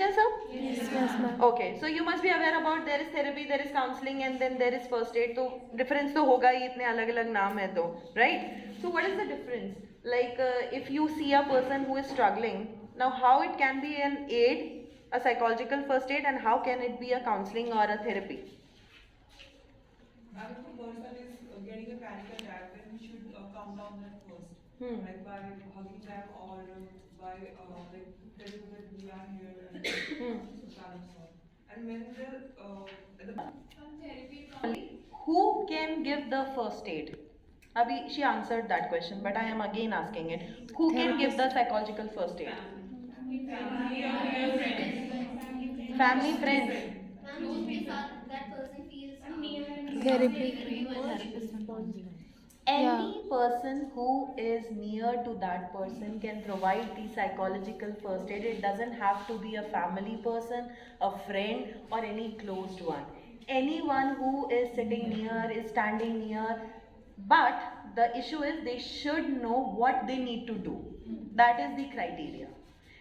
है सब? Yes, ma'am. Okay, so you must be aware about there is therapy, there is counseling, and then there is first aid. तो difference तो होगा ही, इतने अलग अलग नाम है तो, right? So what is the difference? Like if you see a person who is struggling, now how it can be an aid, a psychological first aid, and how can it be a counseling or a therapy? If a person is getting a panic attack, then we should calm down them first, like by hugging them or by like telling them that we are here and balance all. And when Who can give the first aid? Abhi, she answered that question, but I am again asking it. Who can give the psychological first aid? Family, friends. Therapy. Any person who is near to that person can provide the psychological first aid. It doesn't have to be a family person, a friend, or any closed one. Anyone who is sitting near, is standing near, but the issue is they should know what they need to do. That is the criteria.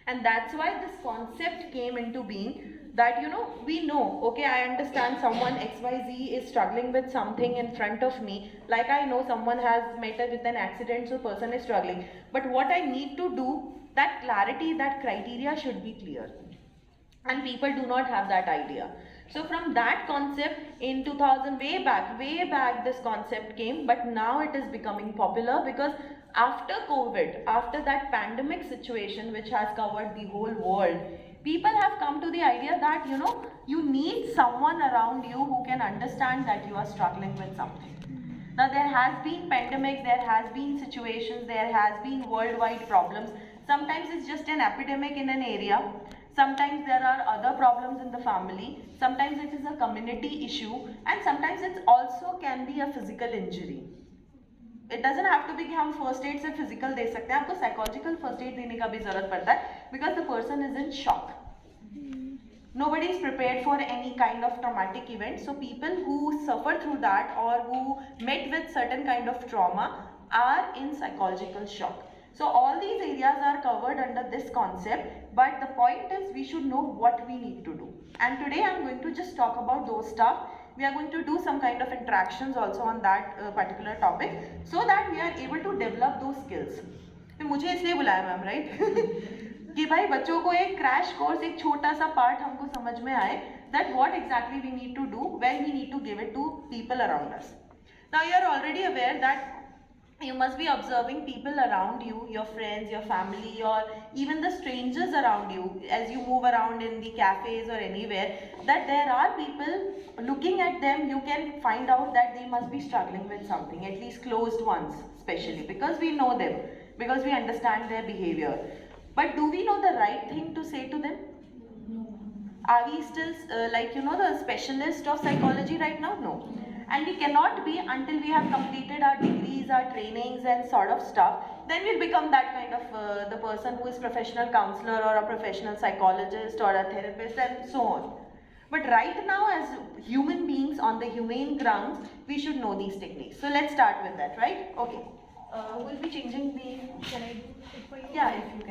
And that's why this concept came into being, that we know, okay, I understand someone XYZ is struggling with something in front of me, like I know someone has met with an accident, so person is struggling, but what I need to do, that clarity, that criteria should be clear, and people do not have that idea. So from that concept in 2000, way back this concept came, but now it is becoming popular because after COVID, after that pandemic situation which has covered the whole world, people have come to the idea that you need someone around you who can understand that you are struggling with something. Now there has been pandemic, there has been situations, there has been worldwide problems. Sometimes it's just an epidemic in an area. Sometimes there are other problems in the family. Sometimes it is a community issue, and sometimes it also can be a physical injury. It doesn't have to be कि हम first aid से physical दे सकते हैं, आपको psychological first aid देने का भी जरूरत पड़ता है, because the person is in shock. Nobody is prepared for any kind of traumatic event. So people who suffer through that or who met with certain kind of trauma are in psychological shock. So all these areas are covered under this concept, but the point is we should know what we need to do. And today I am going to just talk about those stuff. We are going to do some kind of interactions also on that particular topic, so that we are able to develop those skills. मुझे इसलिए बुलाया ma'am, right? कि भाई बच्चों को एक crash course, एक छोटा सा पार्ट हमको समझ में आए that what exactly we need to do when we need to give it to people around us. Now you are already aware that you must be observing people around you, your friends, your family, or even the strangers around you as you move around in the cafes or anywhere, that there are people looking at them. You can find out that they must be struggling with something, at least closed ones especially, because we know them, because we understand their behavior. But do we know the right thing to say to them? Are we still the specialist of psychology right now? No. And we cannot be until we have completed our degrees, our trainings and sort of stuff. Then we'll become that kind of the person who is professional counselor or a professional psychologist or a therapist and so on. But right now, as human beings on the humane grounds, we should know these techniques. So let's start with that, right? Okay. We'll be changing the, can I, yeah, if you can.